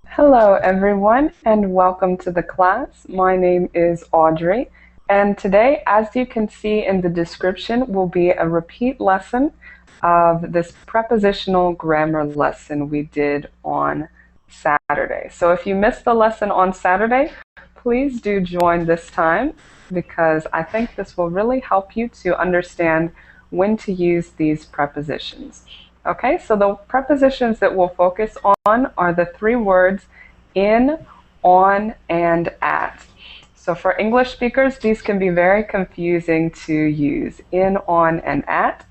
Hello everyone and welcome to the class. My name is Audrey and today, as you can see in the description, will be a repeat lesson of this prepositional grammar lesson we did on Saturday. So if you missed the lesson on Saturday, please do join this time because I think this will really help you to understand when to use these prepositions. Okay, so the prepositions that we'll focus on are the three words in, on, and at. So for English speakers, these can be very confusing to use, in, on, and at.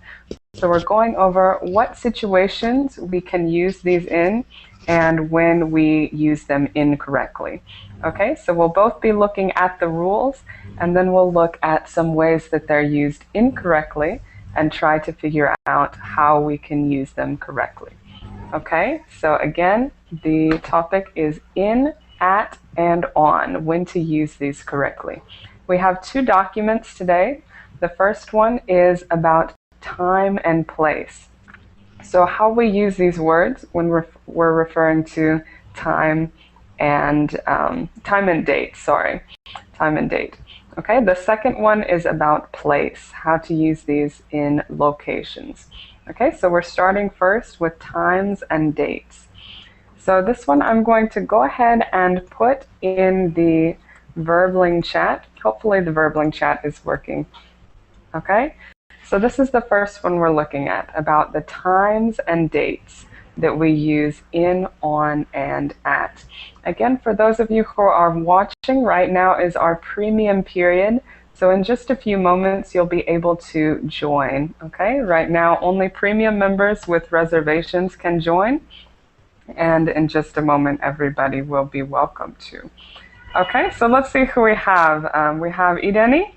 So we're going over what situations we can use these in and when we use them incorrectly. Okay, so we'll both be looking at the rules and then we'll look at some ways that they're used incorrectly and try to figure out how we can use them correctly. Okay, so again, the topic is in, at, and on, when to use these correctly. We have two documents today. The first one is about time and place. So how we use these words when we're referring to time and date, time and date. Okay, the second one is about place, how to use these in locations. Okay, so we're starting first with times and dates. So this one I'm going to go ahead and put in the Verbling chat. Hopefully the Verbling chat is working. Okay, so this is the first one we're looking at, about the times and dates that we use in, on, and at. Again, for those of you who are watching, right now is our premium period. So in just a few moments, you'll be able to join. Okay, right now only premium members with reservations can join. And in just a moment, everybody will be welcome to. Okay, so let's see who we have. We have Ideni.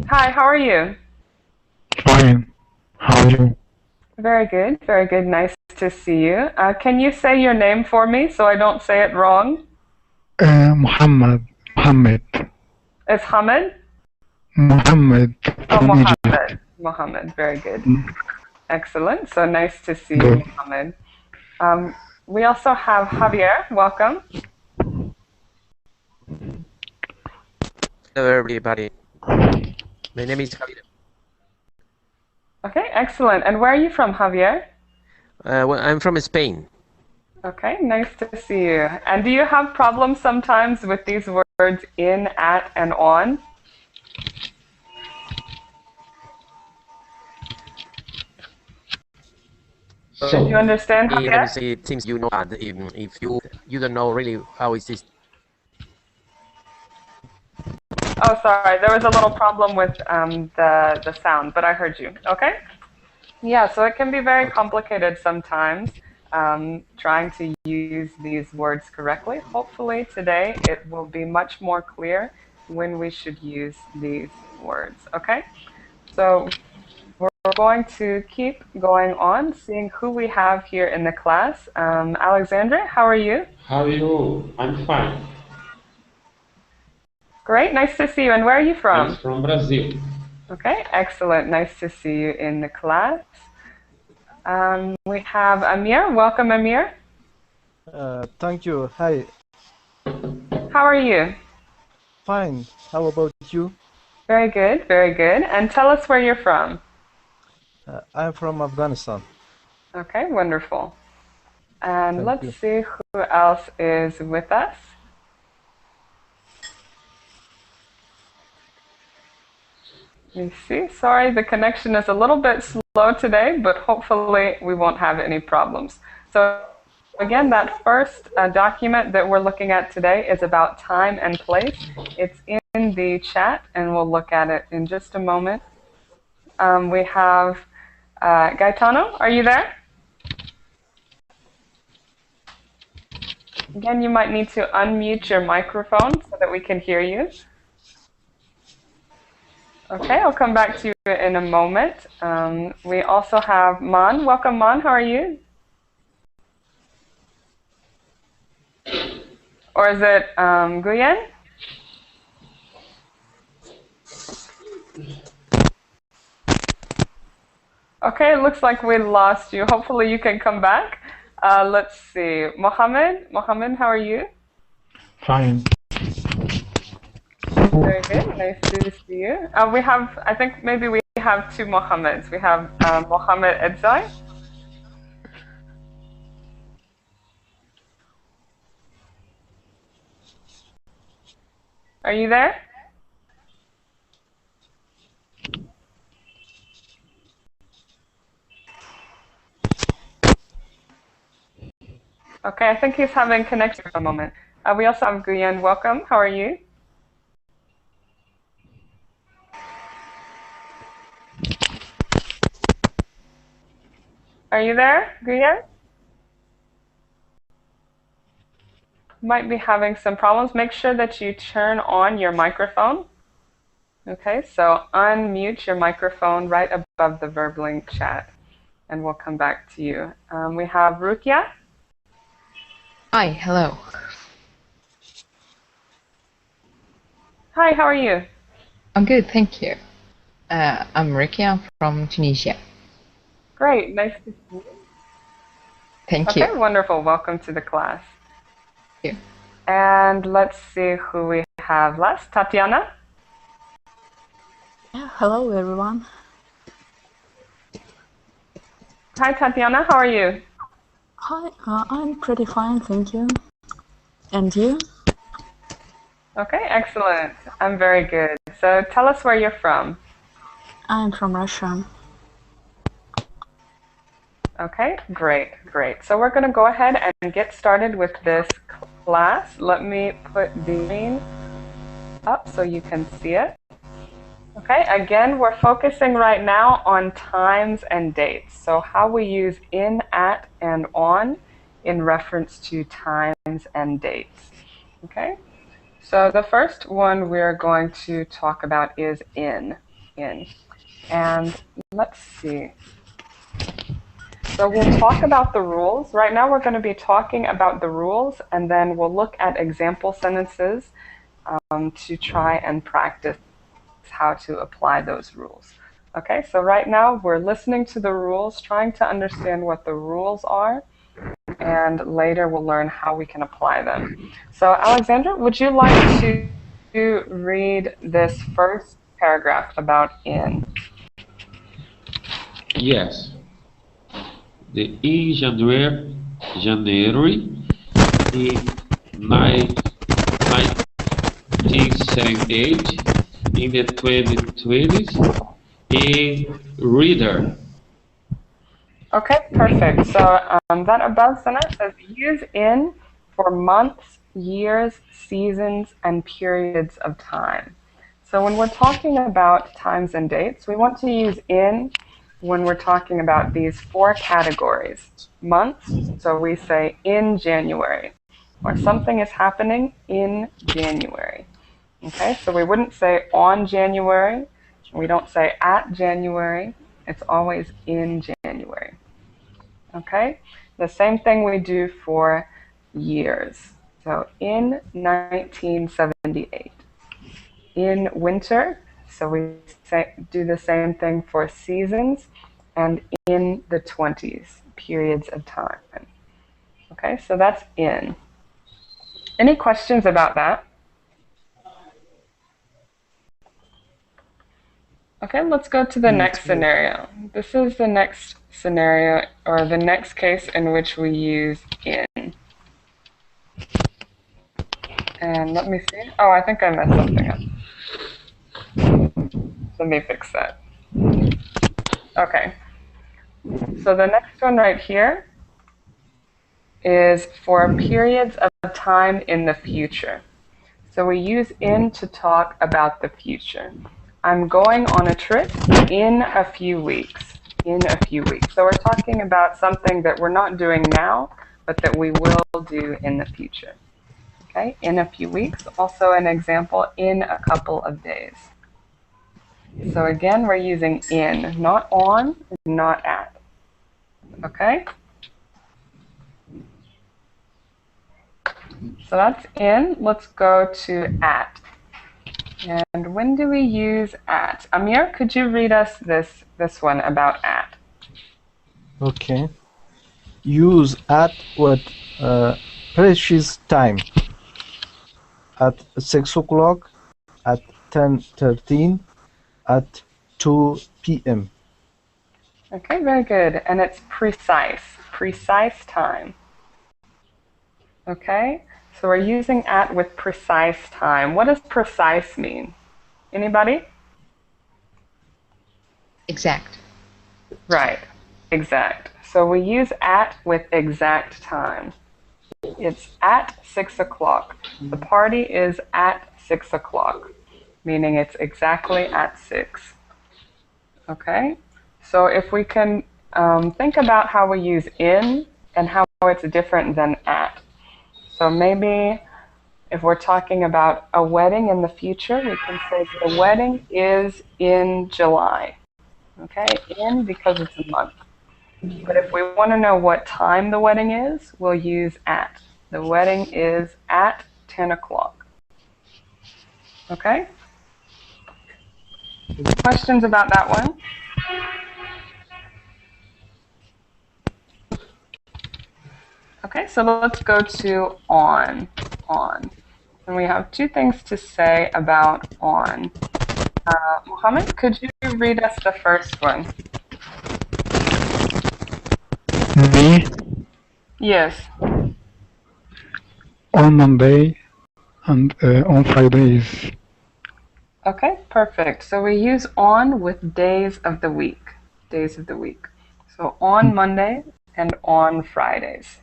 Hi, how are you? Fine. How are you? Very good, very good. Nice to see you. Can you say your name for me so I don't say it wrong? Muhammad. It's Hamid? Muhammad Oh, from Mohammed. Egypt. Mohammed, very good. Excellent. So nice to see you, Mohammed. We also have Javier. Welcome. Hello, everybody. My name is Javier. Okay, excellent. And where are you from, Javier? Well, I'm from Spain. Okay, nice to see you. And do you have problems sometimes with these words in, at, and on? Did you understand, Let me Javier? say things you know, and if you don't know really how is this. Oh, sorry, there was a little problem with the sound, but I heard you. Okay? Yeah, so it can be very complicated sometimes trying to use these words correctly. Hopefully today it will be much more clear when we should use these words. Okay? So we're going to keep going on, seeing who we have here in the class. Alexandra, how are you? How are you? I'm fine. Great, nice to see you. And where are you from? I'm from Brazil. Okay, excellent. Nice to see you in the class. We have Amir. Welcome, Amir. Thank you. Hi. How are you? Fine. How about you? Very good, very good. And tell us where you're from. I'm from Afghanistan. Okay, wonderful. And Thank let's you. see who else is with us. Let me see. Sorry, the connection is a little bit slow today, but hopefully we won't have any problems. So again, that first document that we're looking at today is about time and place. It's in the chat, and we'll look at it in just a moment. We have Gaetano. Are you there? Again, you might need to unmute your microphone so that we can hear you. Okay, I'll come back to you in a moment. We also have Man. Welcome, Man. How are you? Or is it Guyen? Okay, it looks like we lost you. Hopefully you can come back. Let's see. Mohammed, how are you? Fine. Very good. Nice to see you. I think maybe we have two Mohammeds. We have Mohammed Edzai. Are you there? Okay, I think he's having connection for a moment. We also have Guyen. Welcome. How are you? Are you there, Guyen? Might be having some problems. Make sure that you turn on your microphone. Okay, so unmute your microphone right above the verb link chat, and we'll come back to you. We have Rukia. Hi, hello. Hi, how are you? I'm good, thank you. I'm Ricky, I'm from Tunisia. Great, nice to see you. Thank you. Okay, wonderful. Welcome to the class. Thank you. And let's see who we have last. Tatiana? Yeah, hello everyone. Hi, Tatiana, how are you? Hi, I'm pretty fine, thank you. And you? Okay, excellent. I'm very good. So tell us where you're from. I'm from Russia. Okay, great. So we're going to go ahead and get started with this class. Let me put the screen up so you can see it. Okay, again, we're focusing right now on times and dates. So how we use in, at, and on in reference to times and dates. Okay, so the first one we're going to talk about is in. And let's see. So we'll talk about the rules. Right now we're going to be talking about the rules, and then we'll look at example sentences to try and practice how to apply those rules. Okay, so right now we're listening to the rules, trying to understand what the rules are, and later we'll learn how we can apply them. So Alexandra, would you like to read this first paragraph about in? Yes. The in January in 1978 in the 2020s in reader. Okay, perfect. So that above sentence says use in for months, years, seasons, and periods of time. So when we're talking about times and dates, we want to use in when we're talking about these four categories. Months, so we say in January, or something is happening in January. Okay, so we wouldn't say on January, we don't say at January, it's always in January. Okay, the same thing we do for years. So in 1978. In winter, so we do the same thing for seasons, and in the 20s, periods of time. Okay, so that's in. Any questions about that? Okay, let's go to the next scenario. This is the next scenario, or the next case in which we use in. And let me see. Oh, I think I messed something up. Let me fix that. Okay. So the next one right here is for periods of time in the future. So we use in to talk about the future. I'm going on a trip in a few weeks. In a few weeks. So we're talking about something that we're not doing now, but that we will do in the future. Okay, in a few weeks. Also an example, in a couple of days. So again, we're using in, not on, not at. Okay? So that's in. Let's go to at. And when do we use at? Amir, could you read us this one about at? Okay. Use at with precious time. At 6 o'clock, at 10:13, at 2 p.m. Okay, very good. And it's precise time. Okay, so we're using at with precise time. What does precise mean? Anybody? Exact. Right, exact. So we use at with exact time. It's at 6 o'clock. The party is at 6 o'clock, meaning it's exactly at 6. Okay, so if we can think about how we use in and how it's different than at. So maybe if we're talking about a wedding in the future, we can say the wedding is in July. Okay, in because it's a month. But if we want to know what time the wedding is, we'll use at. The wedding is at 10 o'clock. Okay? Questions about that one? Okay, so let's go to on. And we have two things to say about on. Mohammed, could you read us the first one? Me Yes. on Monday and on Fridays. Okay, perfect. So we use on with days of the week. Days of the week. So on Monday and on Fridays.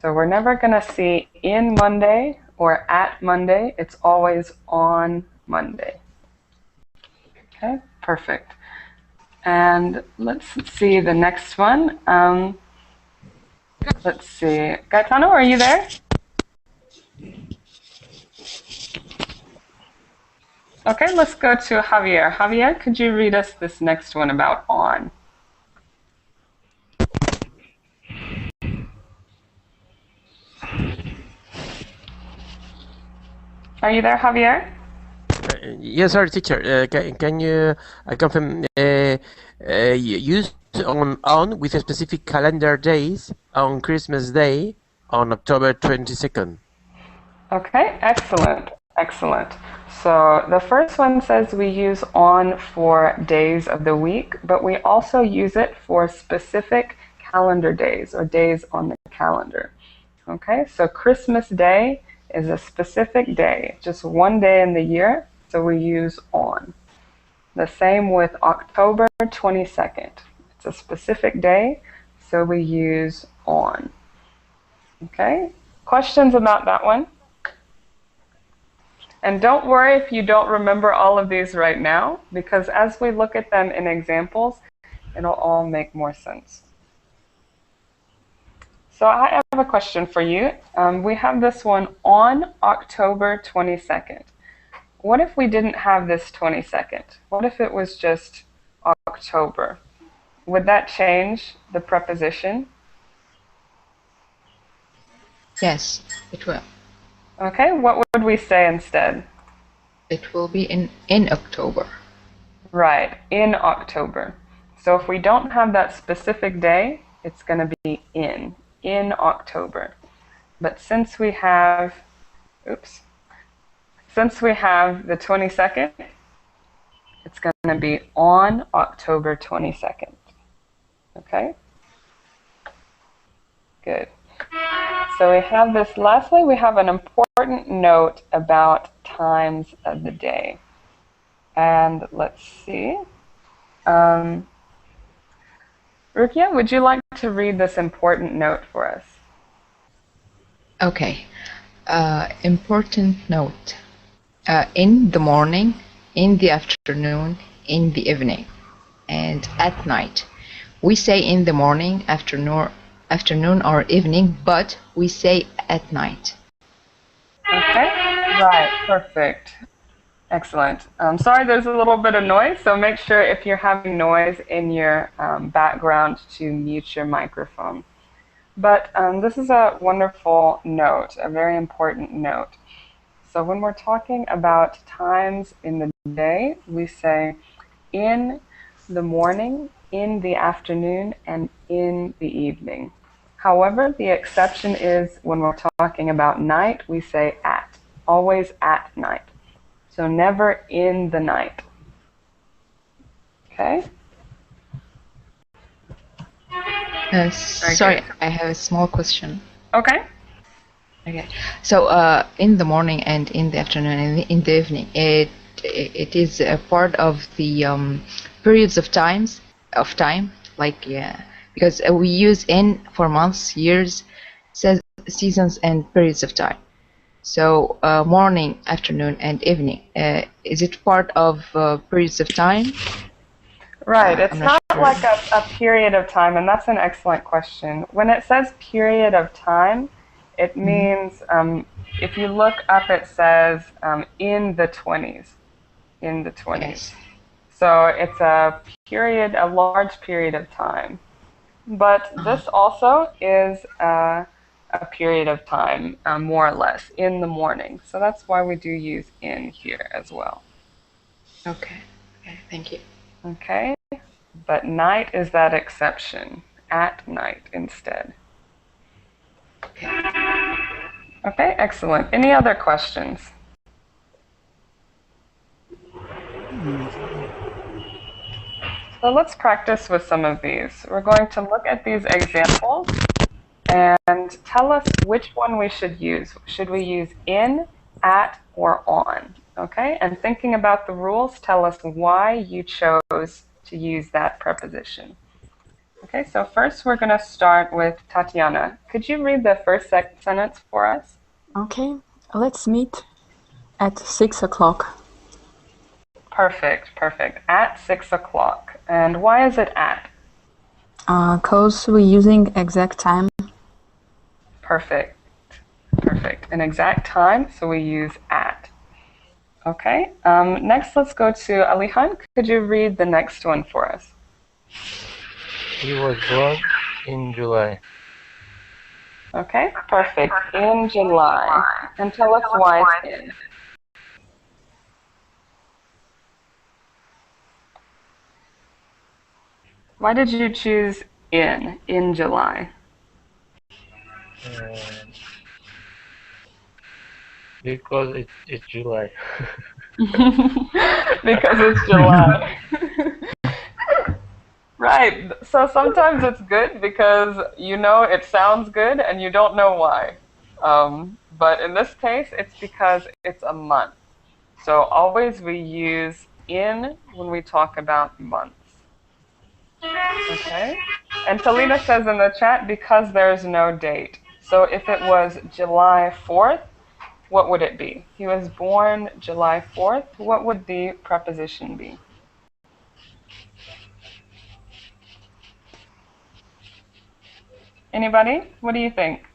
So we're never going to see in Monday or at Monday. It's always on Monday. Okay, perfect. And let's see the next one. Let's see. Gaetano, are you there? Okay, let's go to Javier. Javier, could you read us this next one about on? Are you there, Javier? Yes, sir, teacher. Can you confirm use on with a specific calendar days on Christmas Day on October 22nd? Okay, excellent, excellent. So the first one says we use on for days of the week, but we also use it for specific calendar days or days on the calendar. Okay, so Christmas Day is a specific day, just one day in the year, so we use on. The same with October 22nd. It's a specific day, so we use on. Okay, questions about that one? And don't worry if you don't remember all of these right now, because as we look at them in examples, it'll all make more sense. So I have a question for you. We have this one on October 22nd. What if we didn't have this 22nd? What if it was just October? Would that change the preposition? Yes, it will. Okay, what would we say instead? It will be in October. Right, in October. So if we don't have that specific day, it's going to be in October. But since we have, since we have the 22nd, it's going to be on October 22nd. Okay? Good. So we have this, lastly, we have an important note about times of the day. And let's see. Rukia, would you like to read this important note for us? Okay. Important note. In the morning, in the afternoon, in the evening, and at night. We say in the morning, afternoon or evening, but we say at night. Okay, right, perfect. Excellent. Sorry, there's a little bit of noise, so make sure if you're having noise in your background to mute your microphone. But this is a wonderful note, a very important note. So when we're talking about times in the day, we say in the morning, in the afternoon, and in the evening. However, the exception is when we're talking about night, we say at, always at night. So never in the night. Okay? Sorry, I have a small question. Okay. Okay, so in the morning and in the afternoon and in the evening, it is a part of the periods of time, like because we use in for months, years, seasons, and periods of time. So morning, afternoon, and evening, is it part of periods of time? Right, it's I'm not sure. like a period of time, and that's an excellent question. When it says period of time, it means, if you look up, it says in the 20s, in the 20s. Yes. So it's a period, a large period of time. But this also is a period of time, more or less, in the morning. So that's why we do use in here as well. Okay, okay, thank you. Okay, but night is that exception, at night instead. Okay, excellent. Any other questions? So let's practice with some of these. We're going to look at these examples and tell us which one we should use. Should we use in, at, or on? Okay, and thinking about the rules, tell us why you chose to use that preposition. Okay, so first we're going to start with Tatiana. Could you read the first sentence for us? Okay, let's meet at 6 o'clock. Perfect, perfect. At 6 o'clock. And why is it at? 'Cause we're using exact time. Perfect, perfect. An exact time, so we use at. Okay, next let's go to Alihan. Could you read the next one for us? He was born in July. Okay, perfect. In July. And tell us why it's in. Why did you choose in July? Because it's July. Because it's July. Right. So sometimes it's good because you know it sounds good and you don't know why. But in this case, it's because it's a month. So always we use in when we talk about months. Okay? And Talina says in the chat, because there's no date. So if it was July 4th, what would it be? He was born July 4th. What would the preposition be? Anybody? What do you think?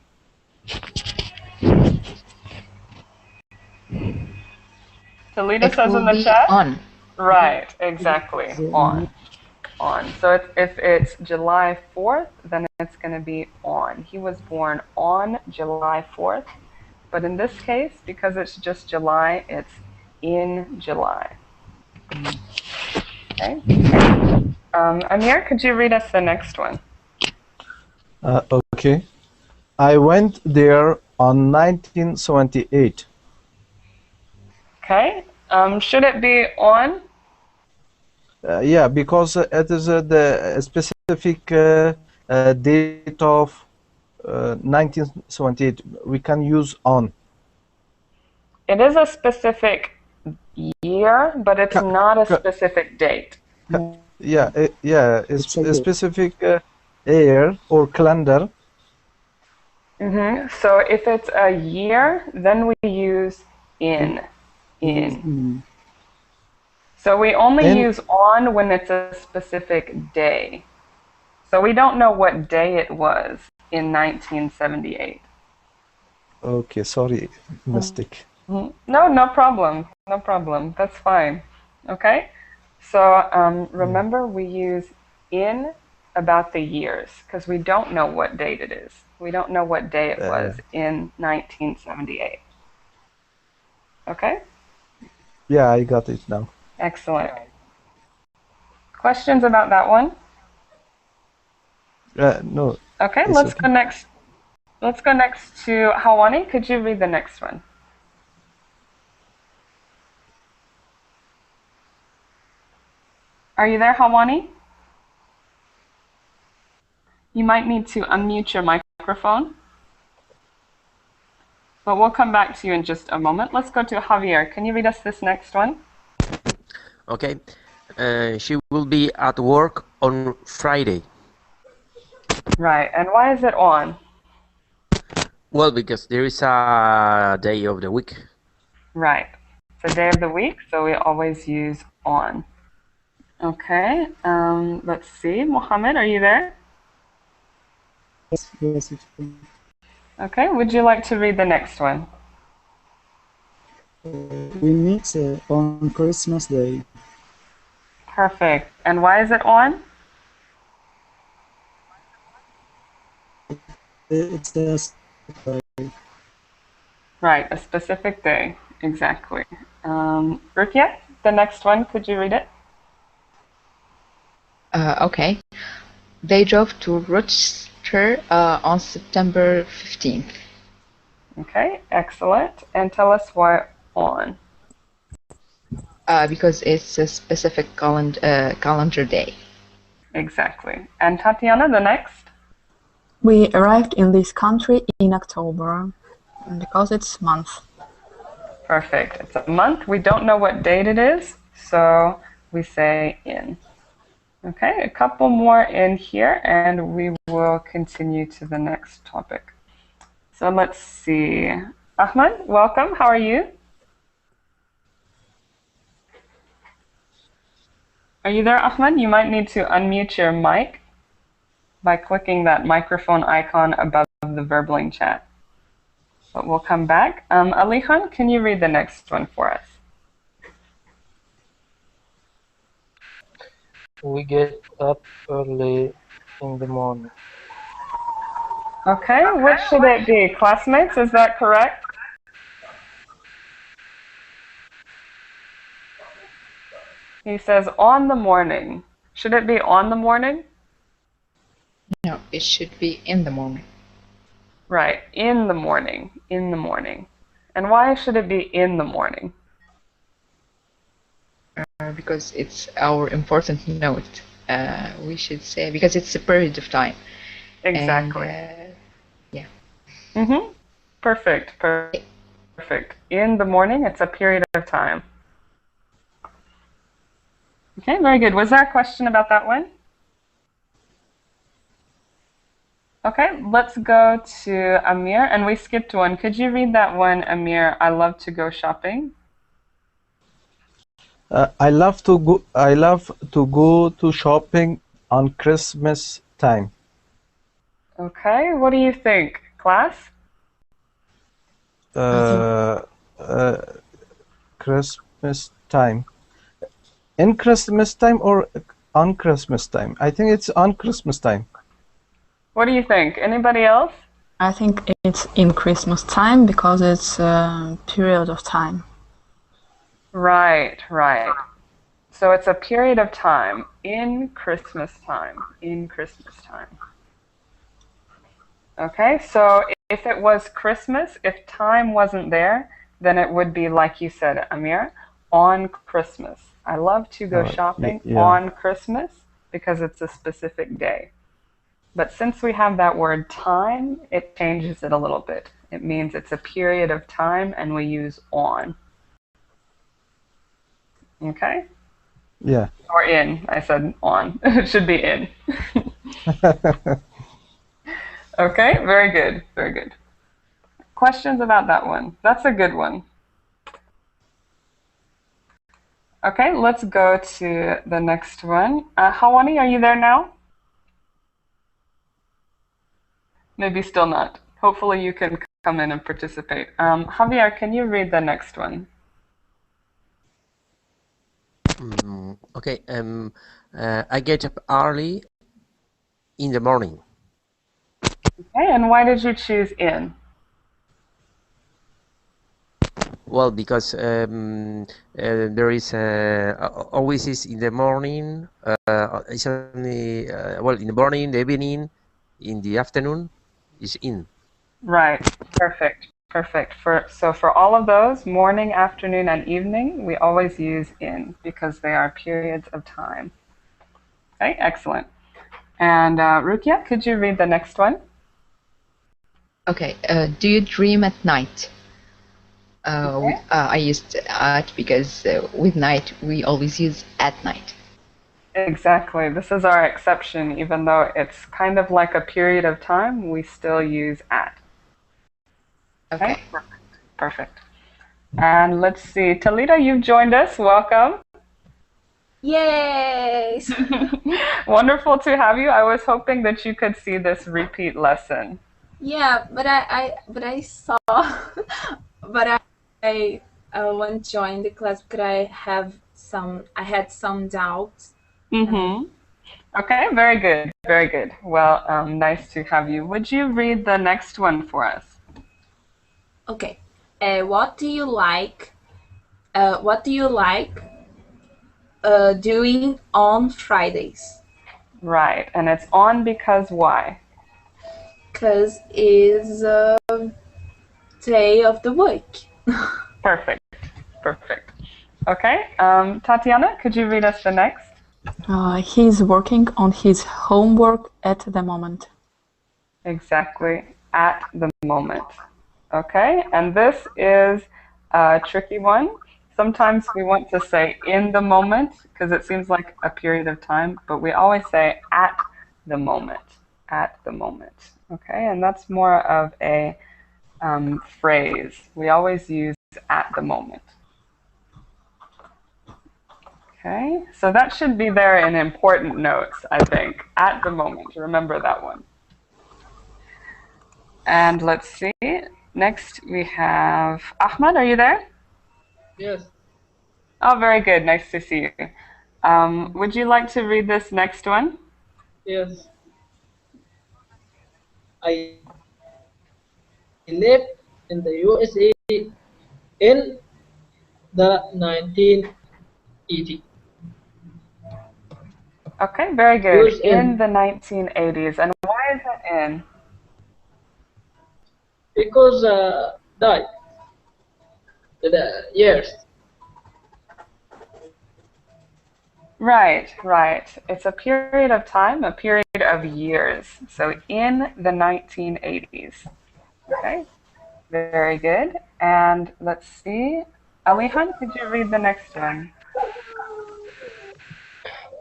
Talita says in the chat? On. Right, exactly. On. So if it's July 4th, then it's going to be on. He was born on July 4th. But in this case, because it's just July, it's in July. Okay. Amir, could you read us the next one? Okay. I went there on 1978. Okay. Should it be on? Yeah, because it is the specific date of 1978. We can use on. It is a specific year, but it's not a specific date. Yeah, it's a specific year or calendar. So if it's a year, then we use in. So we only use on when it's a specific day. So we don't know what day it was in 1978. Okay, sorry, mistake. No problem. No problem. That's fine. Okay? So remember, we use in about the years, because we don't know what date it is. We don't know what day it was in 1978. Okay? Yeah, I got it now. Excellent. Questions about that one? No. Okay, let's go next. Let's go next to Hawani. Could you read the next one? Are you there, Hawani? You might need to unmute your microphone. But we'll come back to you in just a moment. Let's go to Javier. Can you read us this next one? Okay. She will be at work on Friday. Right. And why is it on? Well, because there is a day of the week. Right. It's a day of the week, so we always use on. Okay. Let's see. Mohammed, are you there? Yes. Okay. Would you like to read the next one? We meet on Christmas Day. Perfect. And why is it on? It's a Right, a specific day. Exactly. Rukia, the next one, could you read it? Okay. They drove to Rochester on September 15th. Okay, excellent. And tell us why on. Because it's a specific calendar day. Exactly. And Tatiana, the next? We arrived in this country in October because it's month. Perfect. It's a month. We don't know what date it is, so we say in. Okay, a couple more in here, and we will continue to the next topic. So let's see. Ahmed, welcome. How are you? Are you there, Ahmed? You might need to unmute your mic by clicking that microphone icon above the Verbling chat. But we'll come back. Alihan, can you read the next one for us? We get up early in the morning. Okay, what should it be? Classmates, is that correct? He says on the morning. Should it be on the morning? No, it should be in the morning. Right, in the morning, in the morning. And why should it be in the morning? Because it's our important note. We should say, because it's a period of time. Exactly. And, yeah. Mm-hmm. Perfect, perfect. In the morning, it's a period of time. Okay, very good. Was there a question about that one? Okay, let's go to Amir, and we skipped one. Could you read that one, Amir? I love to go shopping. I love to go to shopping on Christmas time. Okay, what do you think, class? Christmas time. In Christmas time or on Christmas time? I think it's on Christmas time. What do you think? Anybody else? I think it's in Christmas time because it's a period of time. Right, right. So it's a period of time in Christmas time, in Christmas time. Okay, so if it was Christmas, if time wasn't there, then it would be like you said, Amir, on Christmas. I love to go shopping on Christmas because it's a specific day. But since we have that word time, it changes it a little bit. It means it's a period of time and we use on. Okay? Yeah. Or in. I said on. It should be in. Okay, very good, very good. Questions about that one? That's a good one. Okay, let's go to the next one. Hawani, are you there now? Maybe still not. Hopefully you can come in and participate. Javier, can you read the next one? Okay. I get up early in the morning. Okay, and why did you choose in? Well, because there is always is in the morning. It's only well in the morning, the evening, in the afternoon, is in. Right. Perfect. Perfect. So for all of those, morning, afternoon, and evening, we always use in because they are periods of time. Okay, excellent. And Rukia, could you read the next one? Okay. Do you dream at night? I used at because with night we always use at night. Exactly. This is our exception. Even though it's kind of like a period of time, we still use at. Okay. Perfect. And let's see. Talita, you've joined us. Welcome. Yay! Wonderful to have you. I was hoping that you could see this repeat lesson. Yeah, but I saw, but I won't join the class because I had some doubts. Mm-hmm. Okay, very good, very good. Well, nice to have you. Would you read the next one for us? Okay. What do you like? What do you like doing on Fridays? Right, and it's on because why? Because it's day of the week. Perfect, perfect. Okay, Tatiana, could you read us the next? He's working on his homework at the moment. Exactly, at the moment. Okay, and this is a tricky one. Sometimes we want to say in the moment because it seems like a period of time, but we always say at the moment, at the moment. Okay, and that's more of a phrase. We always use at the moment. Okay, so that should be there in important notes, I think. At the moment, remember that one. And let's see. Next we have Ahmad. Are you there? Yes. Oh, very good. Nice to see you. Would you like to read this next one? Yes. I lived in the USA in the 1980s. Okay, very good. Use In the 1980s. And why is it in? because die the years. Right, right. It's a period of time, a period of years. So in the 1980s. Okay, very good. And let's see. Alihan, could you read the next one?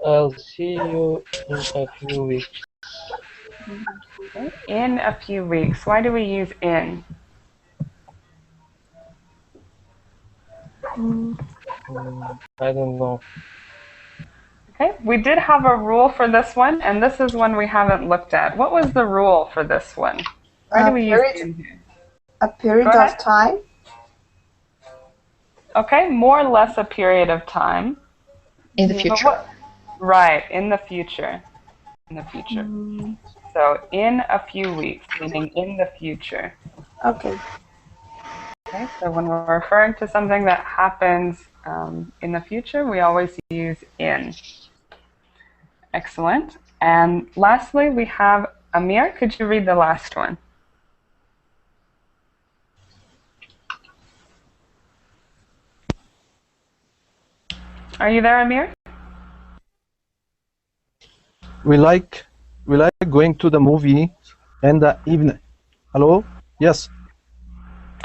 I'll see you in a few weeks. Okay. In a few weeks. Why do we use in? I don't know. Okay, we did have a rule for this one, and this is one we haven't looked at. What was the rule for this one? Why do we use in here? A period of time? Okay, more or less a period of time. In the future. Right, in the future. In the future. So in a few weeks, meaning in the future. Okay. Okay, so when we're referring to something that happens in the future, we always use in. Excellent. And lastly, we have Amir. Could you read the last one? Are you there, Amir? We like going to the movie in the evening. Hello? Yes.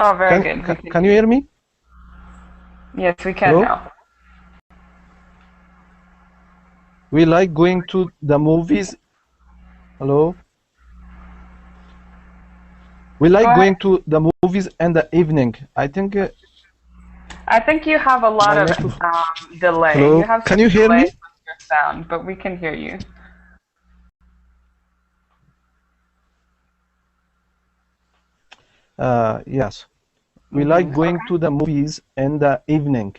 Oh, very good. Can you hear me? Yes, we can now. We like going to the movies. Hello? We like going to the movies in the evening. I think you have a lot of delay. Hello? You have Can you hear me? with your sound, but we can hear you. Yes. We like going to the movies in the evening.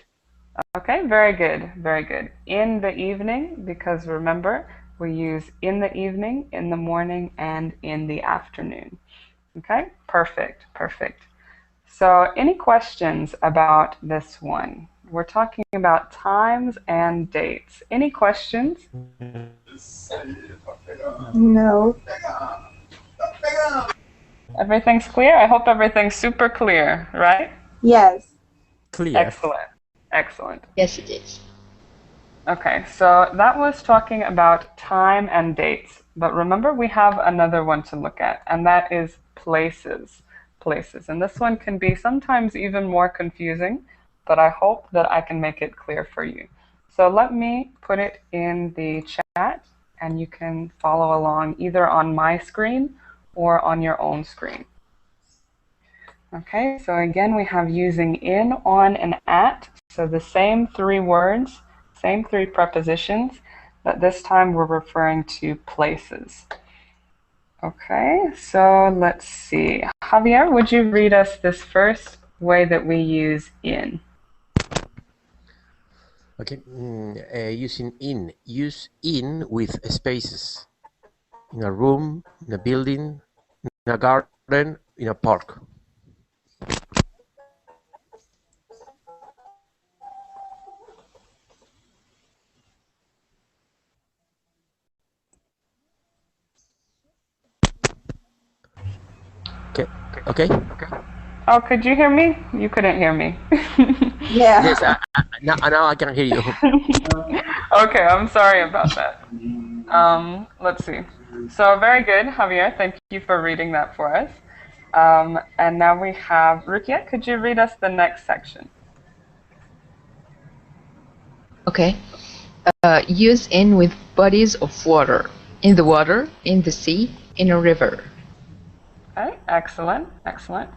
Okay, very good, very good. In the evening, because remember, we use in the evening, in the morning, and in the afternoon. Okay, perfect, perfect. So any questions about this one? We're talking about times and dates. Any questions? No. Everything's clear? I hope everything's super clear, right? Yes. Clear. Excellent, excellent. Yes, it is. Okay, so that was talking about time and dates. But remember, we have another one to look at, and that is places. Places. And this one can be sometimes even more confusing, but I hope that I can make it clear for you. So let me put it in the chat, and you can follow along either on my screen or on your own screen. Okay, so again, we have using in, on, and at. So the same three words, same three prepositions, but this time we're referring to places. Okay, so let's see. Javier, would you read us this first way that we use in? Okay, using in. Use in with spaces. In a room, in a building, in a garden, in a park. Okay. Okay. Oh, could you hear me? You couldn't hear me. Yeah. Yes. Now I can hear you. Okay, I'm sorry about that. Let's see. So very good, Javier. Thank you for reading that for us. And now we have Rukia. Could you read us the next section? Okay. Use in with bodies of water. In the water, in the sea, in a river. Okay, excellent, excellent.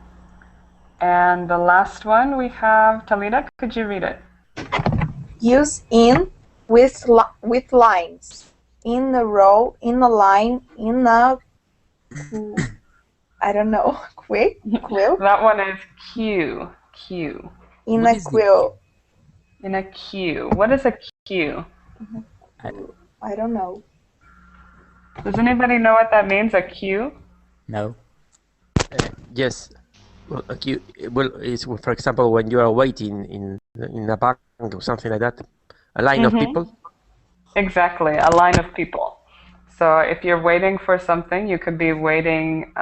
And the last one we have Talita. Could you read it? Use in with lines. In a row, in a line, in a I don't know, quill? That one is queue. Queue. In a quill. In a queue. What is a queue? I don't know. Does anybody know what that means, a queue? No. Yes. Well, a queue. Well, it's for example when you are waiting in a bank or something like that. A line of people. Exactly, a line of people. So if you're waiting for something, you could be waiting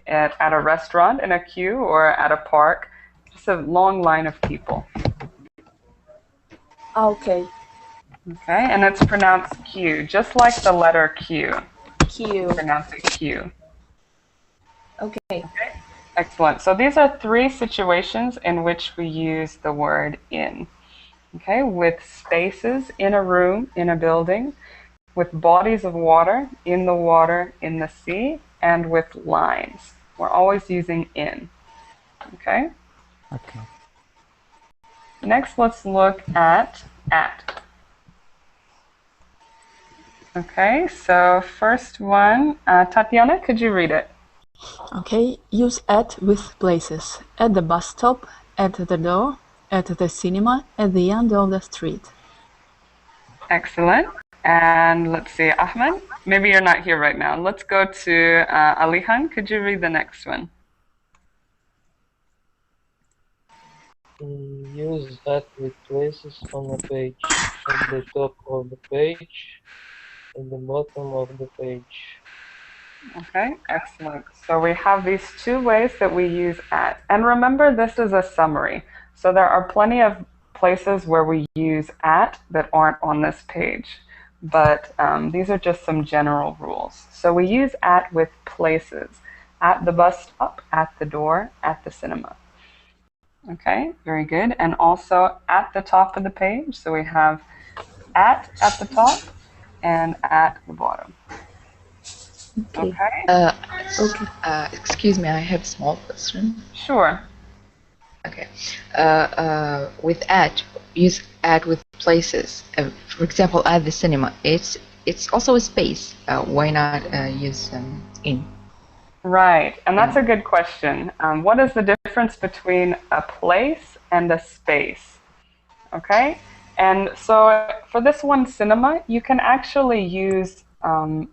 at a restaurant in a queue or at a park. Just a long line of people. Okay. Okay, and it's pronounced Q, just like the letter Q. Q. Pronounce it Q. Okay. Excellent. So these are three situations in which we use the word in. Okay, with spaces in a room, in a building, with bodies of water, in the sea, and with lines. We're always using in. Okay? Okay. Next, let's look at. Okay, so first one, Tatiana, could you read it? Okay, use at with places. At the bus stop, at the door, at the cinema, at the end of the street. Excellent. And let's see, Ahmed, maybe you're not here right now. Let's go to Alihan. Could you read the next one? Use at with places on a page. At the top of the page, at the bottom of the page. Okay, excellent. So we have these two ways that we use at. And remember, this is a summary. So there are plenty of places where we use at that aren't on this page. But these are just some general rules. So we use at with places. At the bus stop, at the door, at the cinema. Okay, very good. And also at the top of the page. So we have at the top and at the bottom. Okay. Excuse me, I have a small question. Sure. Okay. With at, use at with places. For example, at the cinema, it's also a space. Why not use in? Right, and that's a good question. What is the difference between a place and a space? Okay, And so for this one, cinema, you can actually use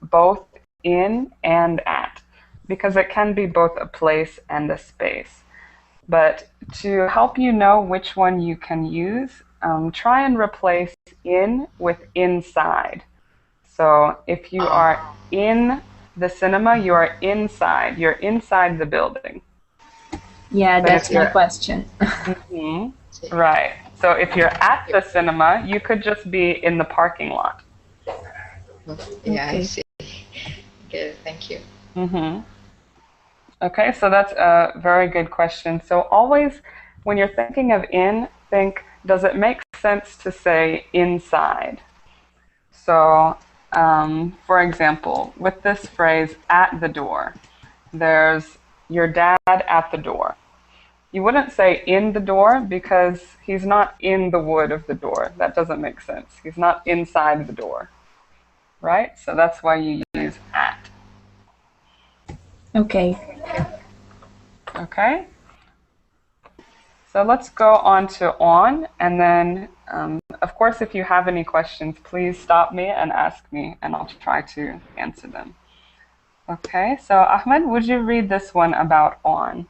both in and at, because it can be both a place and a space. But to help you know which one you can use, try and replace in with inside. So if you are in the cinema, you are inside. You're inside the building. Yeah, But that's my question. Right. So if you're at the cinema, you could just be in the parking lot. Yeah, Okay. I see. Okay, thank you. Okay, so that's a very good question. So always, when you're thinking of in, think, does it make sense to say inside? So, for example, with this phrase, at the door, there's your dad at the door. You wouldn't say in the door because he's not in the wood of the door. That doesn't make sense. He's not inside the door, right? So that's why you use at. Okay. Okay? So let's go on to on, and then, of course, if you have any questions, please stop me and ask me, and I'll try to answer them. Okay, so Ahmed, would you read this one about on?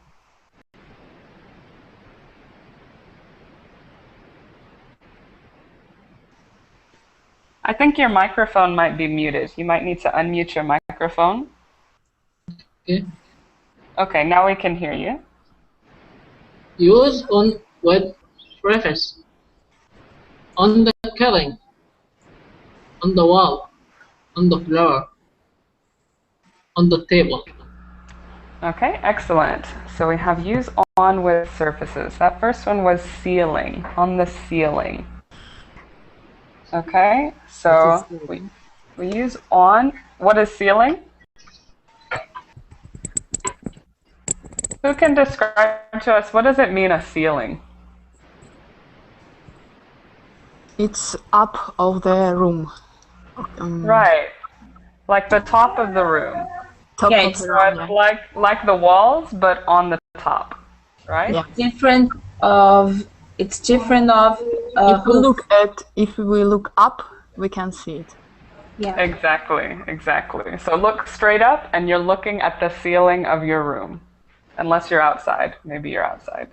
I think your microphone might be muted. You might need to unmute your microphone. Okay. Okay, now we can hear you. Use on with preface. On the ceiling. On the wall. On the floor. On the table. Okay, excellent. So we have use on with surfaces. That first one was ceiling, on the ceiling. Okay, so we use on. What is ceiling? Who can describe to us, what does it mean, a ceiling? It's up of the room. Right, like the top of the room. Top Yeah, of it's the room, yeah. Like the walls, but on the top, right? Yeah. Different of. It's different of. If we look up, we can see it. Yeah. Exactly, exactly. So look straight up, and you're looking at the ceiling of your room, unless you're outside. Maybe you're outside.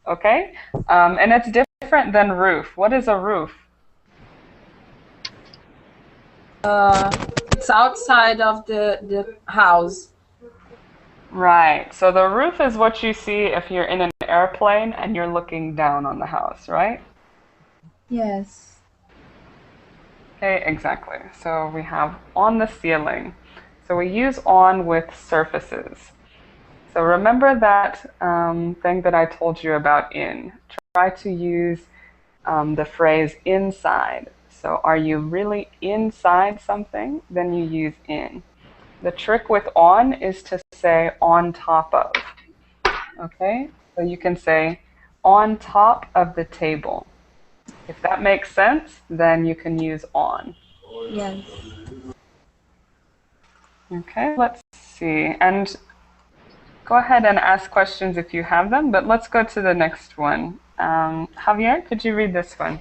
Okay, and it's different than roof. What is a roof? It's outside of the house. Right. So the roof is what you see if you're in an airplane and you're looking down on the house, right? Yes. Okay, exactly. So we have on the ceiling. So we use on with surfaces. So remember that thing that I told you about in. Try to use the phrase inside. So are you really inside something? Then you use in. The trick with on is to say on top of. Okay? So you can say on top of the table. If that makes sense, then you can use on. Yes. Okay, let's see. And go ahead and ask questions if you have them, but let's go to the next one. Javier, could you read this one?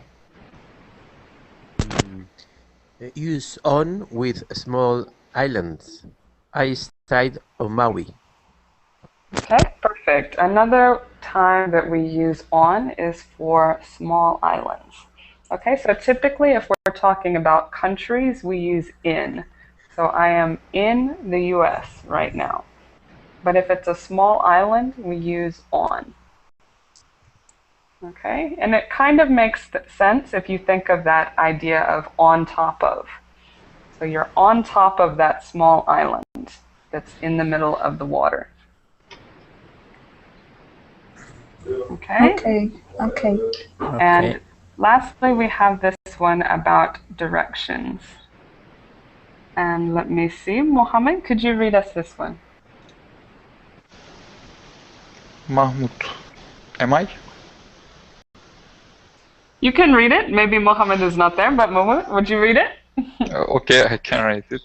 Use on with small islands. I stayed on Maui. Okay, perfect. Another time that we use on is for small islands. Okay, so typically if we're talking about countries, we use in. So I am in the US right now. But if it's a small island, we use on. Okay, and it kind of makes sense if you think of that idea of on top of. So you're on top of that small island that's in the middle of the water. Okay? Okay. And lastly, we have this one about directions. And let me see, Mohammed, could you read us this one? Mahmut. Am I? You can read it. Maybe Mohammed is not there, but Mahmoud, would you read it? Okay, I can read it.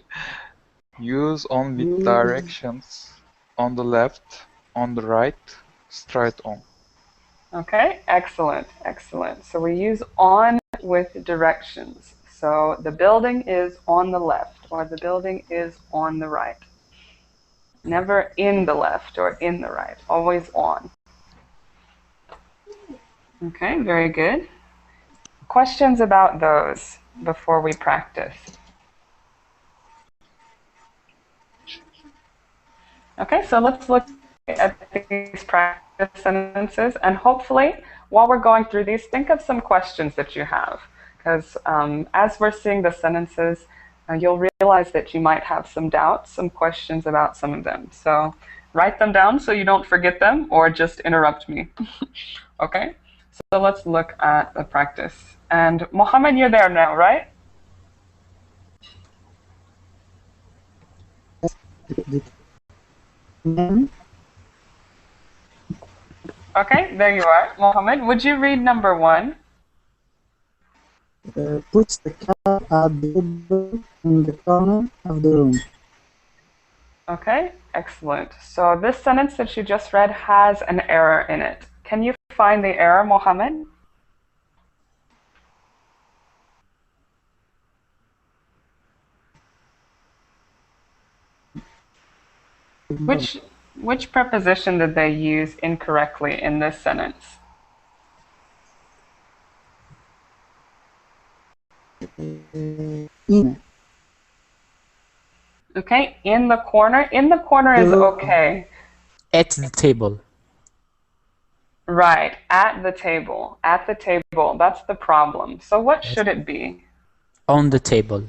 Use on with directions on the left, on the right, straight on. Okay, excellent, excellent. So we use on with directions. So the building is on the left, or the building is on the right. Never in the left or in the right, always on. Okay, very good. Questions about those before we practice? Okay, so let's look at these practice sentences, and hopefully, while we're going through these, think of some questions that you have, because as we're seeing the sentences, you'll realize that you might have some doubts, some questions about some of them. So write them down so you don't forget them, or just interrupt me. Okay, so let's look at the practice. And Mohammed, you're there now, right? Okay, there you are. Mohammed, would you read number 1? Puts the cup at the table in the corner of the room. Okay, excellent. So this sentence that you just read has an error in it. Can you find the error, Mohammed? Which preposition did they use incorrectly in this sentence? In. Okay, in the corner. In the corner is okay. At the table. Right, at the table. At the table. That's the problem. So what should it be? On the table.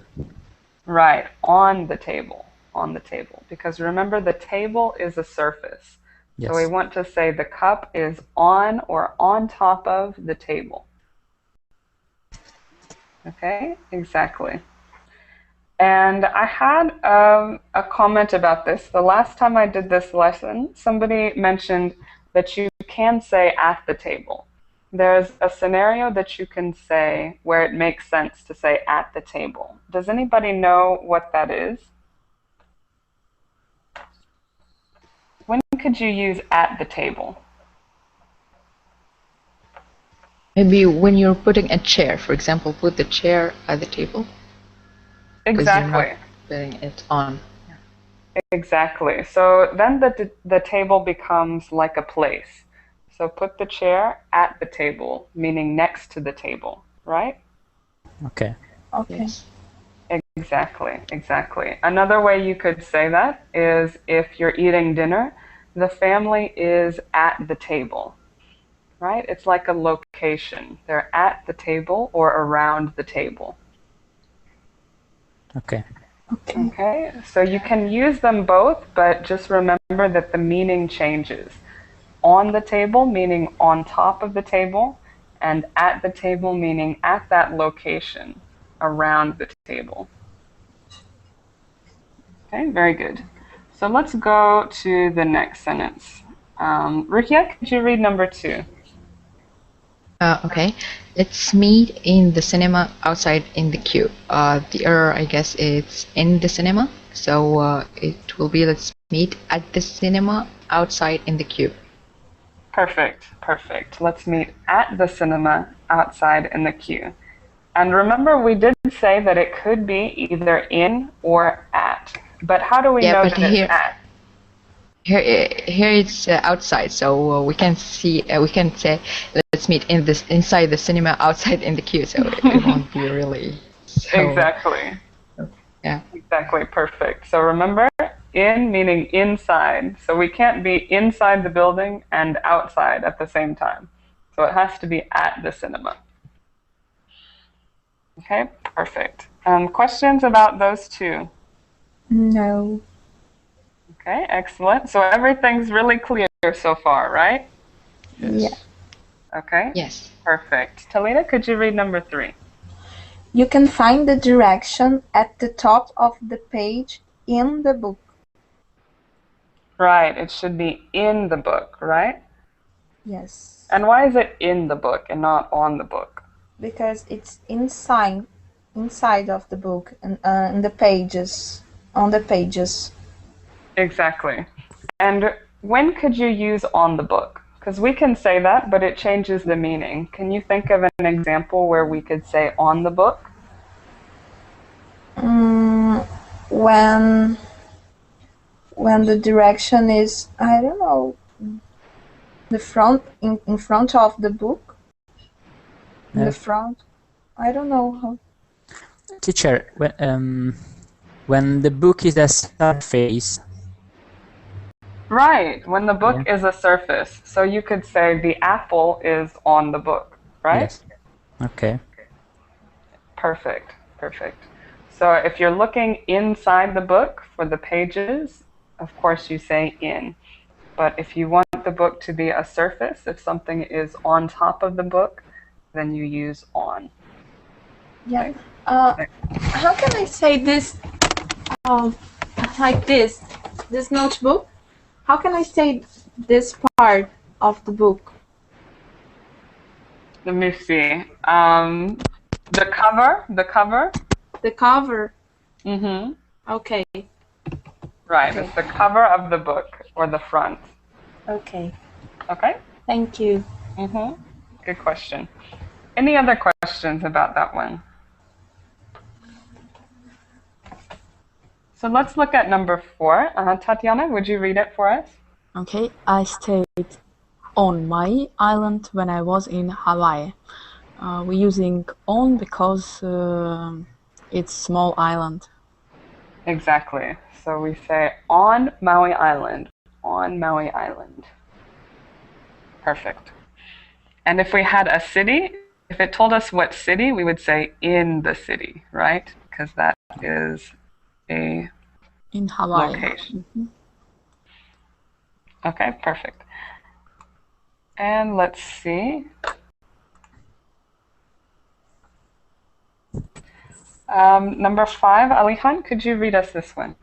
Right, on the table. On the table. Because remember, the table is a surface. Yes. So we want to say the cup is on or on top of the table. Okay, exactly. And I had a comment about this. The last time I did this lesson, somebody mentioned that you can say at the table. There's a scenario that you can say where it makes sense to say at the table. Does anybody know what that is? When could you use at the table? Maybe when you're putting a chair, for example, put the chair at the table. Exactly. Putting it on. Exactly. So then the table becomes like a place. So put the chair at the table, meaning next to the table, right? Okay. Okay. Yes. Exactly, exactly. Another way you could say that is if you're eating dinner, the family is at the table, right? It's like a location. They're at the table or around the table. Okay. Okay, so you can use them both, but just remember that the meaning changes. On the table meaning on top of the table, and at the table meaning at that location, around the table. Okay, very good. So let's go to the next sentence. Rukia, could you read number 2? Okay. Let's meet in the cinema outside in the queue. The error, I guess, it's in the cinema. So it will be let's meet at the cinema outside in the queue. Perfect, perfect. Let's meet at the cinema outside in the queue. And remember, we did say that it could be either in or at. But how do we know that it's at? Here it's outside, so we can see. We can say let's meet in this inside the cinema outside in the queue. So it won't be really. So, Exactly. Yeah. Exactly. Perfect. So remember, in meaning inside. So we can't be inside the building and outside at the same time. So it has to be at the cinema. Okay. Perfect. Questions about those two? No. Okay, excellent. So everything's really clear so far, right? Yeah. Okay. Yes. Perfect. Talita, could you read number 3? You can find the direction at the top of the page in the book. Right, it should be in the book, right? Yes. And why is it in the book and not on the book? Because it's inside of the book and in the pages, on the pages. Exactly. And when could you use on the book? Because we can say that, but it changes the meaning. Can you think of an example where we could say on the book? When the direction is, I don't know, the front, in front of the book. In the front, I don't know how. Teacher, when the book is a surface. Right, when the book is a surface. So you could say the apple is on the book, right? Yes. Okay. Perfect, perfect. So if you're looking inside the book for the pages, of course you say in. But if you want the book to be a surface, if something is on top of the book, then you use on. Yeah. How can I say this? Like this notebook. How can I say this part of the book? Let me see. The cover. The cover. Mm-hmm. Okay. Right. It's the cover of the book or the front. Okay. Okay. Thank you. Mm-hmm. Good question. Any other questions about that one? So let's look at number 4. Tatiana, would you read it for us? Okay, I stayed on my island when I was in Hawaii. We're using on because it's small island. Exactly. So we say on Maui Island. On Maui Island. Perfect. And if we had a city, if it told us what city, we would say in the city, right? Because that is a in Hawaii location. Mm-hmm. Okay, perfect. And let's see. Number 5, Alihan, could you read us this one?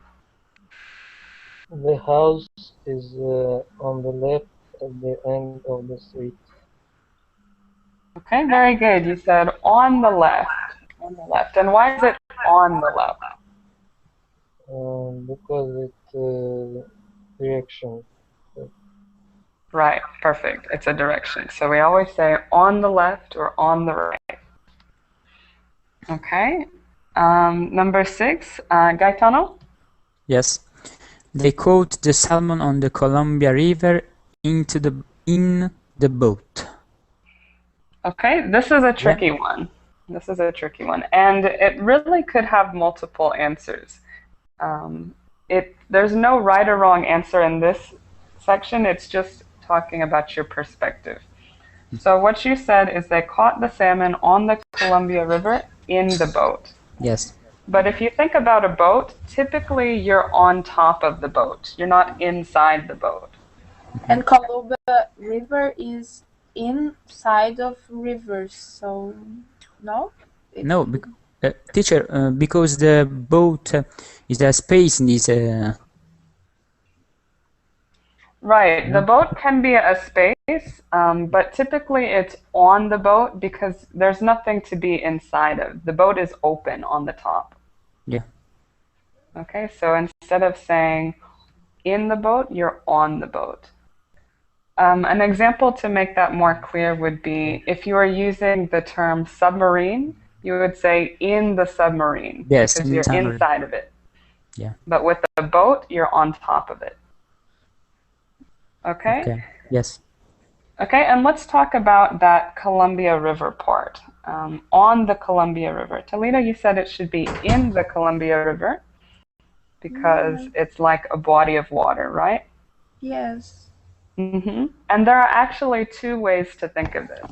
The house is on the left at the end of the street. Okay, very good. You said on the left. On the left. And why is it on the left? Because it's direction. Right, perfect. It's a direction. So we always say on the left or on the right. Okay. Number 6, Gaetano? Yes. They caught the salmon on the Columbia River in the boat. Okay, this is a tricky one. This is a tricky one. And it really could have multiple answers. There's no right or wrong answer in this section. It's just talking about your perspective. So what you said is they caught the salmon on the Columbia River in the boat. Yes. But if you think about a boat, typically you're on top of the boat. You're not inside the boat. And Columbia River is inside of rivers, so no? No, teacher, because the boat is a space in this. Right, the boat can be a space, but typically it's on the boat because there's nothing to be inside of. The boat is open on the top. Yeah. Okay, so instead of saying in the boat, you're on the boat. An example to make that more clear would be if you are using the term submarine, you would say in the submarine. Yes, because you're inside of it. Yeah. But with the boat, you're on top of it. Okay? Okay. Yes. Okay, and let's talk about that Columbia River part. On the Columbia River. Talita, you said it should be in the Columbia River because it's like a body of water, right? Yes. Mm-hmm. And there are actually 2 ways to think of this.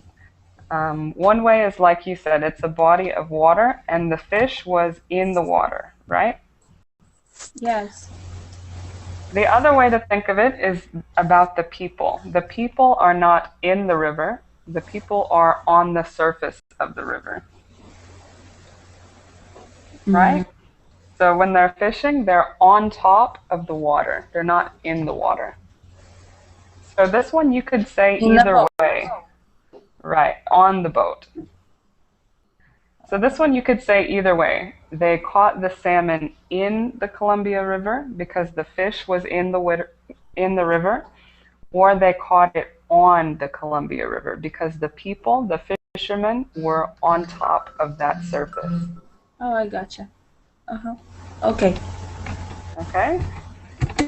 One way is, like you said, it's a body of water and the fish was in the water, right? Yes. The other way to think of it is about the people. The people are not in the river. The people are on the surface of the river. Right? So when they're fishing, they're on top of the water. They're not in the water. So this one you could say either way. Right, on the boat. So this one you could say either way. They caught the salmon in the Columbia River because the fish was in the river, or they caught it on the Columbia River because the people, the fishermen, were on top of that surface. Oh, I gotcha. Uh-huh. Okay. Okay.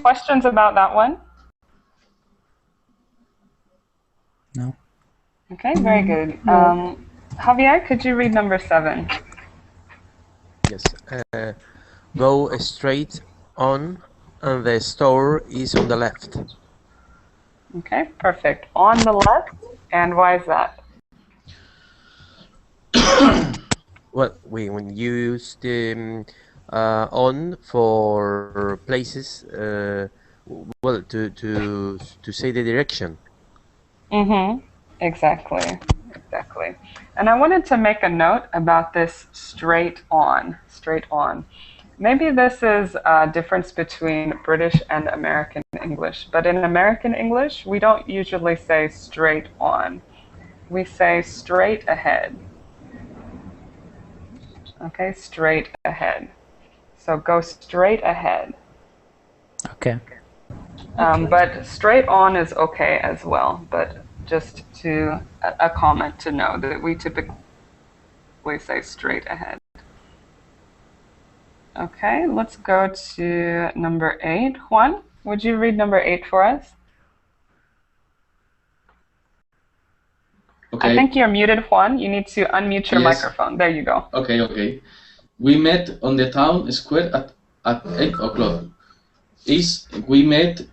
Questions about that one? No. Okay, very good. Javier, could you read number 7? Yes. Go straight on, and the store is on the left. Okay, perfect. On the left, and why is that? Well, when you use the on for places, well, to say the direction. Mm-hmm. Exactly. Exactly. And I wanted to make a note about this straight on. Straight on. Maybe this is a difference between British and American English, but in American English, we don't usually say straight on. We say straight ahead. Okay, straight ahead. So go straight ahead. Okay. But straight on is okay as well, but just to a comment to know that we typically say straight ahead. Okay, let's go to number 8. Juan, would you read number 8 for us? Okay. I think you're muted, Juan. You need to unmute your Yes. microphone. There you go. Okay. We met on the town square at 8 o'clock. We met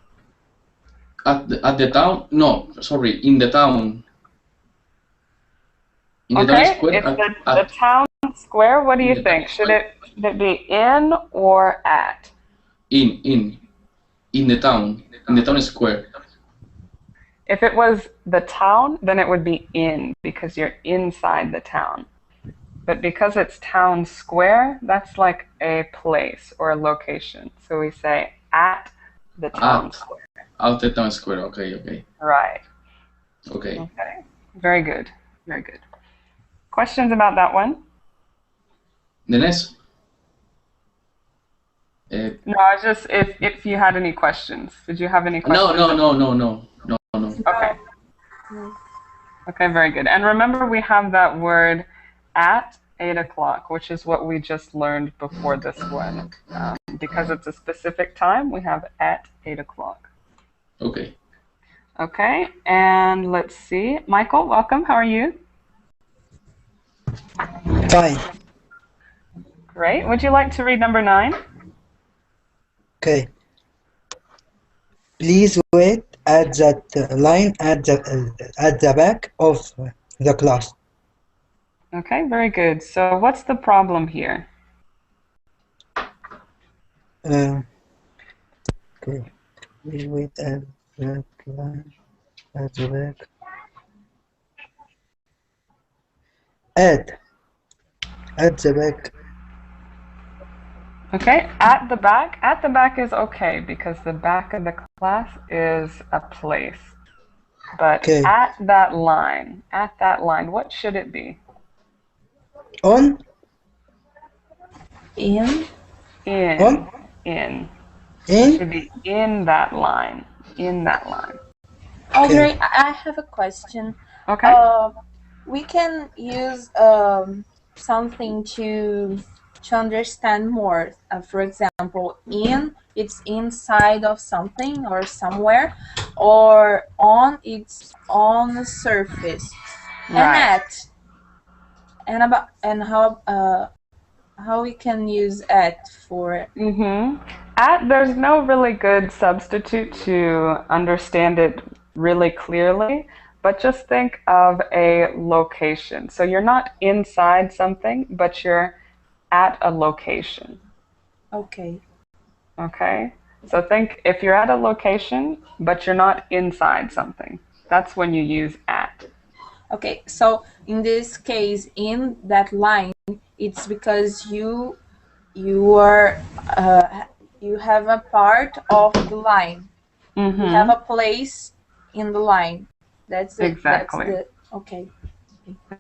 at the town? No, sorry, in the town. In the town Okay, square it's the town square. What do you think? Should it be in or at? in the town square. If it was the town, then it would be in because you're inside the town. But because it's town square, that's like a place or a location. So we say at the town square. At the town square. Okay. Right. Okay. Very good. Very good. Questions about that one? The next. No, it's just if you had any questions. Did you have any questions? No. Okay. Okay, very good. And remember, we have that word at 8 o'clock, which is what we just learned before this one. Because it's a specific time, we have at 8 o'clock. Okay. Okay, and let's see. Michael, welcome. How are you? Fine. Great. Would you like to read number 9? Okay. Please wait at that line at the back of the class. Okay, very good. So what's the problem here? Okay. Please wait at that line at the back. At the back. Okay, at the back. At the back is okay because the back of the class is a place. But at that line, what should it be? On? In? In. In? It should be in that line. In that line. Audrey, I have a question. Okay. We can use something to understand more. For example, in, it's inside of something or somewhere, or on, it's on the surface. Right. And at, and how we can use at for. At, there's no really good substitute to understand it really clearly, but just think of a location. So you're not inside something, but you're at a location. Okay. Okay? So think if you're at a location, but you're not inside something. That's when you use at. Okay, so in this case, in that line, it's because you have a part of the line. You have a place in the line. That's it. Exactly. That's okay.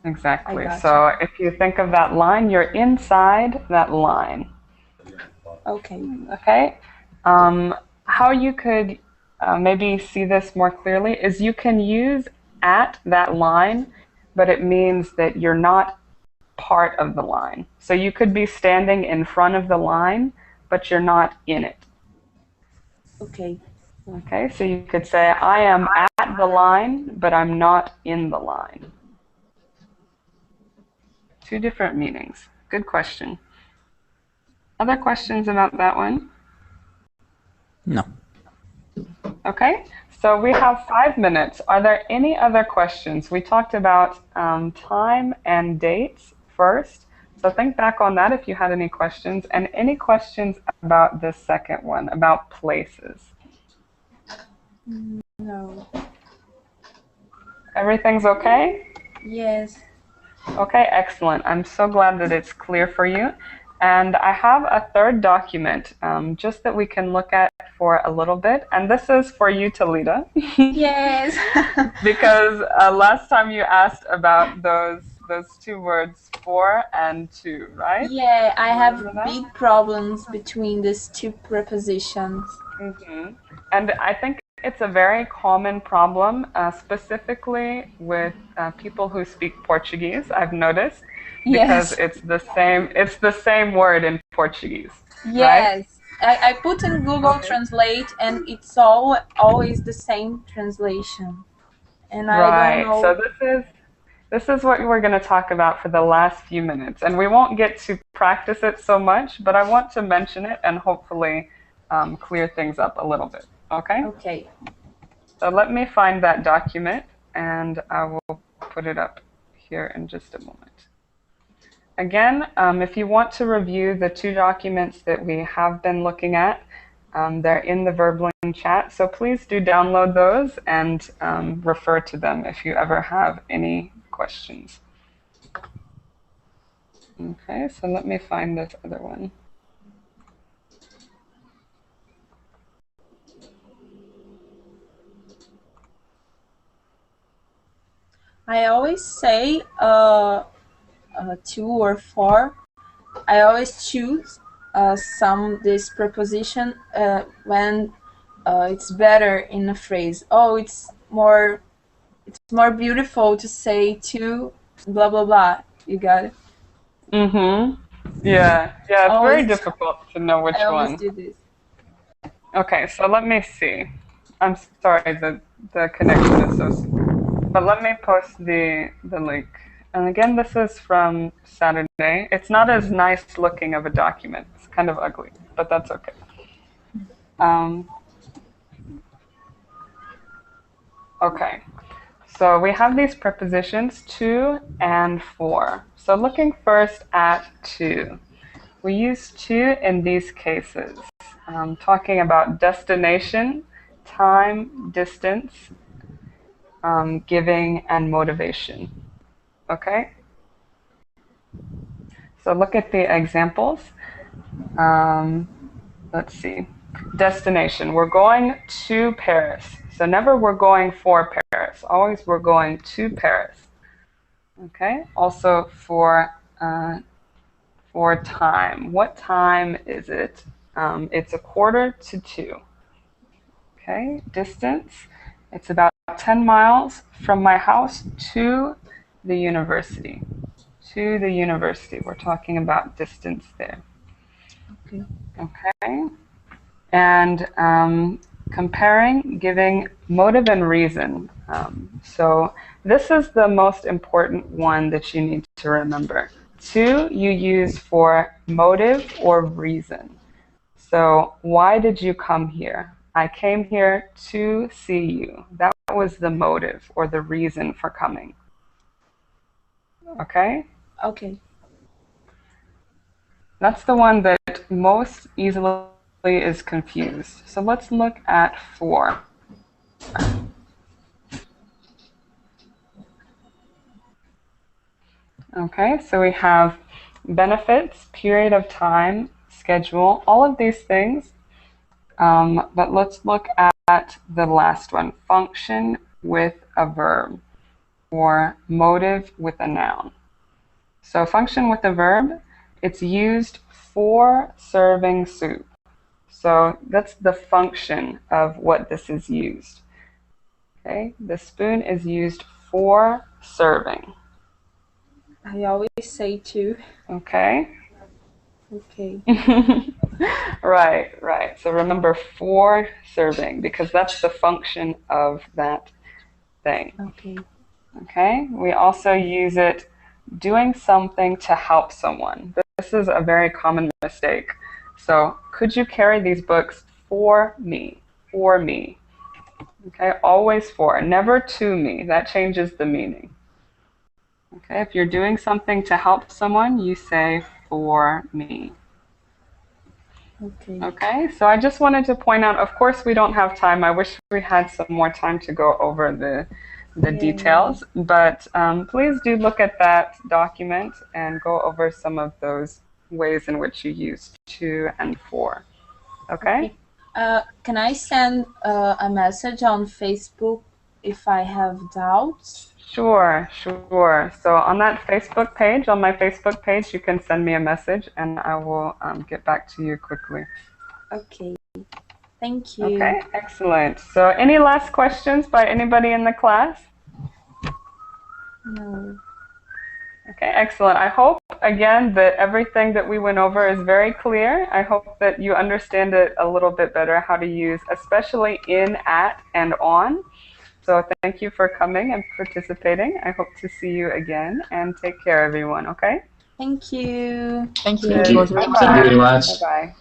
Exactly. So if you think of that line, you're inside that line. Okay. Okay. How you could maybe see this more clearly is you can use at that line, but it means that you're not part of the line. So you could be standing in front of the line, but you're not in it. Okay. Okay, so you could say, I am at the line, but I'm not in the line. Two different meanings. Good question. Other questions about that one? No. Okay, so we have 5 minutes. Are there any other questions? We talked about time and dates first. So think back on that if you had any questions. And any questions about the second one, about places? No. Everything's okay? Yes. Okay, excellent. I'm so glad that it's clear for you. And I have a third document just that we can look at for a little bit. And this is for you, Talita. Yes. Because last time you asked about those two words, for and to, right? Yeah, I have big problems between these two prepositions. Mm-hmm. And I think it's a very common problem, specifically with people who speak Portuguese, I've noticed, because Yes. it's the same word in Portuguese, Yes. right? I put in Google Translate and it's always the same translation. And I don't Right. know. So this is what we're going to talk about for the last few minutes. And we won't get to practice it so much, but I want to mention it and hopefully clear things up a little bit. Okay? Okay. So let me find that document and I will put it up here in just a moment. Again, if you want to review the two documents that we have been looking at, they're in the Verbling chat, so please do download those and refer to them if you ever have any questions. Okay, so let me find this other one. I always say two or four. I always choose this preposition when it's better in a phrase. Oh, it's more beautiful to say to blah blah blah. You got it? Mm-hmm. Yeah, it's very difficult to know which I always one. do this. Okay, so let me see. I'm sorry, the connection is so slow. But let me post the link. And again, this is from Saturday. It's not as nice looking of a document. It's kind of ugly, but that's okay. Okay, so we have these prepositions to and for. So looking first at to. We use to in these cases, talking about destination, time, distance, giving, and motivation. Okay? So look at the examples. Let's see. Destination. We're going to Paris. So never we're going for Paris. Always we're going to Paris. Okay? Also for time. What time is it? It's 1:45. Okay? Distance. It's about 10 miles from my house to the university. To the university. We're talking about distance there. Okay. Okay. And comparing, giving motive and reason. So this is the most important one that you need to remember. To you use for motive or reason. So why did you come here? I came here to see you. That was the motive or the reason for coming. Okay? Okay. That's the one that most easily is confused. So let's look at for. Okay, so we have benefits, period of time, schedule, all of these things. But let's look at the last one, function with a verb or motive with a noun. So function with a verb, it's used for serving soup. So that's the function of what this is used. Okay, the spoon is used for serving. I always say two. Okay. Okay. Right. So remember, for serving, because that's the function of that thing. Okay. Okay. We also use it doing something to help someone. This is a very common mistake. So, could you carry these books for me? For me. Okay, always for, never to me. That changes the meaning. Okay, if you're doing something to help someone, you say for me. Okay. Okay, so I just wanted to point out, of course we don't have time. I wish we had some more time to go over the details, but please do look at that document and go over some of those ways in which you use to and for. Okay? Can I send a message on Facebook if I have doubts? Sure. So on that Facebook page, on my Facebook page, you can send me a message and I will get back to you quickly. Okay. Thank you. Okay, excellent. So any last questions by anybody in the class? No. Okay, excellent. I hope, again, that everything that we went over is very clear. I hope that you understand it a little bit better, how to use, especially in, at, and on. So thank you for coming and participating. I hope to see you again, and take care, everyone, okay? Thank you. Thank you. Thank It you. was really Thank you very much. Bye-bye.